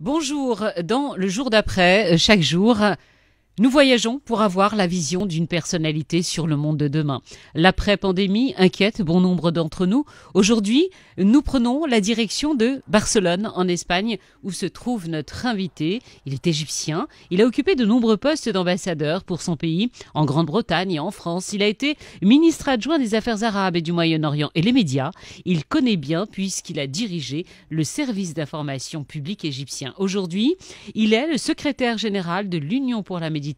Bonjour, dans le jour d'après, chaque jour, nous voyageons pour avoir la vision d'une personnalité sur le monde de demain. L'après-pandémie inquiète bon nombre d'entre nous. Aujourd'hui, nous prenons la direction de Barcelone, en Espagne, où se trouve notre invité. Il est égyptien. Il a occupé de nombreux postes d'ambassadeur pour son pays, en Grande-Bretagne et en France. Il a été ministre adjoint des Affaires arabes et du Moyen-Orient et les médias. Il connaît bien puisqu'il a dirigé le service d'information publique égyptien. Aujourd'hui, il est le secrétaire général de l'Union pour la Méditerranée,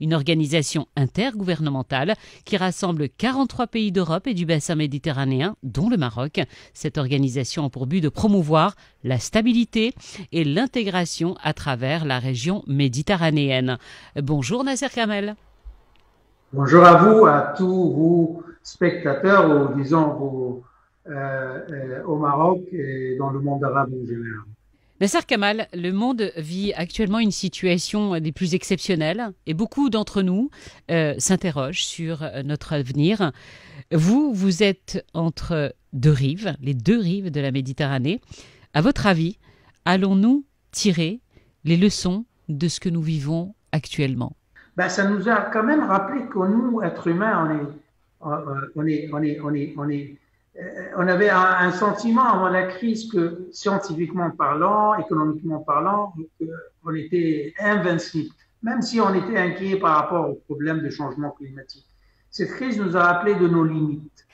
une organisation intergouvernementale qui rassemble 43 pays d'Europe et du bassin méditerranéen, dont le Maroc. Cette organisation a pour but de promouvoir la stabilité et l'intégration à travers la région méditerranéenne. Bonjour Nasser Kamel. Bonjour à vous, à tous vos spectateurs, ou disons au Maroc et dans le monde arabe en général. Nasser Kamel, le monde vit actuellement une situation des plus exceptionnelles et beaucoup d'entre nous s'interrogent sur notre avenir. Vous êtes entre deux rives, les deux rives de la Méditerranée. À votre avis, allons-nous tirer les leçons de ce que nous vivons actuellement? Ça nous a quand même rappelé que nous, êtres humains, on avait un sentiment avant la crise que, scientifiquement parlant, économiquement parlant, on était invincible, même si on était inquiet par rapport aux problèmes de changement climatique. Cette crise nous a rappelé de nos limites.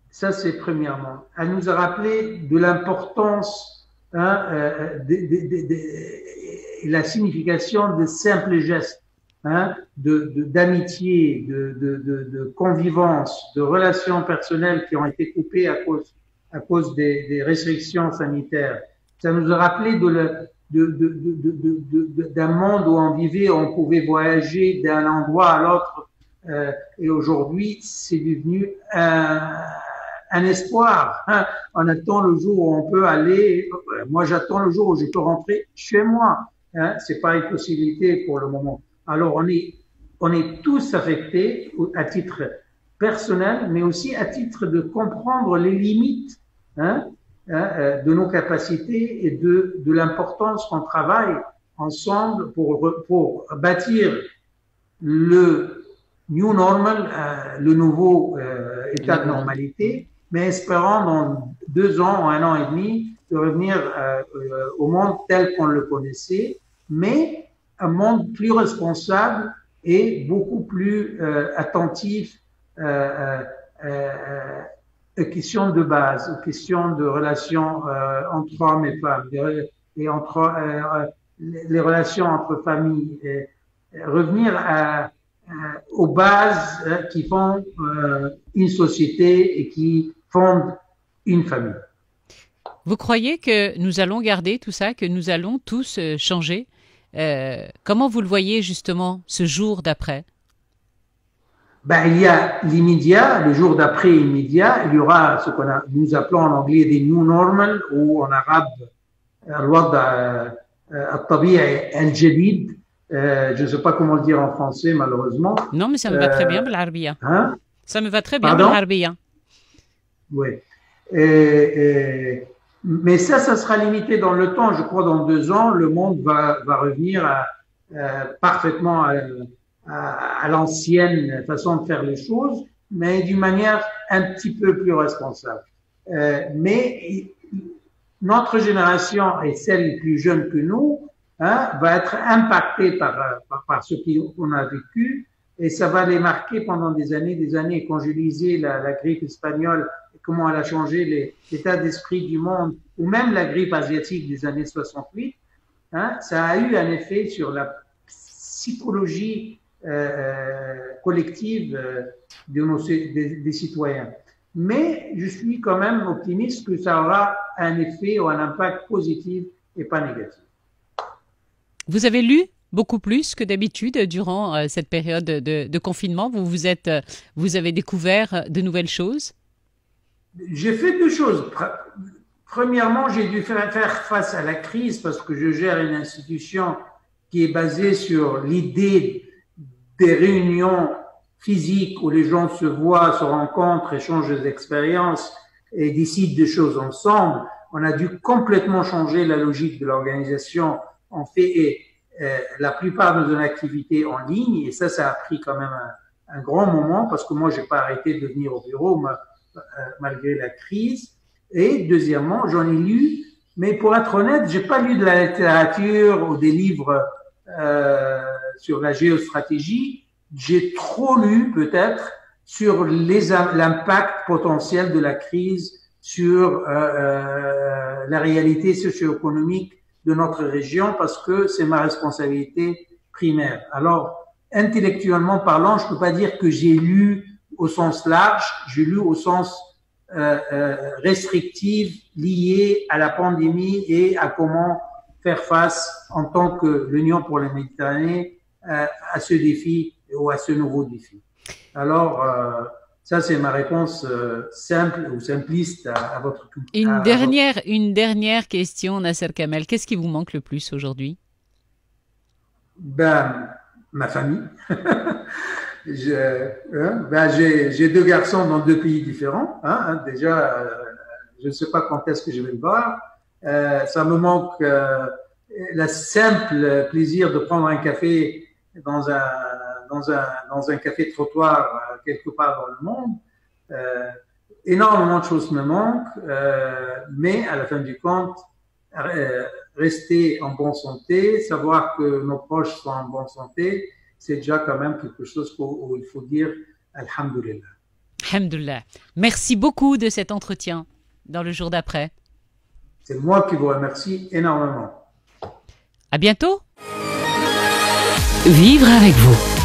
Ça, c'est premièrement. Elle nous a rappelé de l'importance et la signification de simples gestes, d'amitié, de convivence, de relations personnelles qui ont été coupées à cause des restrictions sanitaires. Ça nous a rappelé d'un monde où on vivait, où on pouvait voyager d'un endroit à l'autre. Et aujourd'hui, c'est devenu un espoir. On attend le jour où on peut aller. Moi, j'attends le jour où je peux rentrer chez moi. C'est pas une possibilité pour le moment. Alors, on est tous affectés à titre personnel, mais aussi à titre de comprendre les limites de nos capacités et de l'importance qu'on travaille ensemble pour bâtir le new normal, le nouveau état de normalité, mais espérant dans 2 ans ou 1 an et demi de revenir au monde tel qu'on le connaissait, mais un monde plus responsable et beaucoup plus attentif aux questions de base, aux questions de relations entre hommes et femmes, et entre les relations entre familles, et revenir aux bases qui font une société et qui fondent une famille. Vous croyez que nous allons garder tout ça, que nous allons tous changer? Comment vous le voyez justement ce jour d'après? Il y a l'immédiat, le jour d'après immédiat, il y aura ce nous appelons en anglais des new normal ou en arabe الوضع الطبيعي الجديد. Je ne sais pas comment le dire en français malheureusement. Non, mais ça me va très bien بالعربية. Ça me va très bien بالعربية. Oui. Mais ça sera limité dans le temps. Je crois dans 2 ans, le monde va revenir parfaitement à l'ancienne façon de faire les choses, mais d'une manière un petit peu plus responsable. Mais notre génération et celle plus jeune que nous va être impactée par ce qu'on a vécu, et ça va les marquer pendant des années. Quand je lisais la grippe espagnole, comment elle a changé l'état d'esprit du monde, ou même la grippe asiatique des années 68, ça a eu un effet sur la psychologie collective des citoyens. Mais je suis quand même optimiste que ça aura un effet ou un impact positif et pas négatif. Vous avez lu beaucoup plus que d'habitude durant cette période de confinement? Vous avez découvert de nouvelles choses? J'ai fait 2 choses. Premièrement, j'ai dû faire face à la crise parce que je gère une institution qui est basée sur l'idée des réunions physiques où les gens se voient, se rencontrent, échangent des expériences et décident des choses ensemble. on a dû complètement changer la logique de l'organisation. On fait la plupart de nos activités en ligne et ça a pris quand même un grand moment parce que moi, j'ai pas arrêté de venir au bureau malgré la crise. Et deuxièmement, j'en ai lu, mais pour être honnête, j'ai pas lu de la littérature ou des livres sur la géostratégie. J'ai trop lu peut-être sur l'impact potentiel de la crise sur la réalité socio-économique de notre région parce que c'est ma responsabilité primaire. Alors, intellectuellement parlant, je peux pas dire que j'ai lu au sens large, j'ai lu au sens restrictif lié à la pandémie et à comment faire face en tant que l'Union pour la Méditerranée à ce défi ou à ce nouveau défi. Alors, ça, c'est ma réponse simple ou simpliste à votre question. Une dernière question, Nasser Kamel. Qu'est-ce qui vous manque le plus aujourd'hui? Ben, ma famille. J'ai deux garçons dans deux pays différents. Déjà, je ne sais pas quand est-ce que je vais le voir. Ça me manque le simple plaisir de prendre un café dans un café trottoir quelque part dans le monde. Énormément de choses me manquent, mais à la fin du compte, rester en bonne santé, savoir que nos proches sont en bonne santé, c'est déjà quand même quelque chose où il faut dire Alhamdulillah. Alhamdulillah. Merci beaucoup de cet entretien dans le jour d'après. C'est moi qui vous remercie énormément. À bientôt. Vivre avec vous.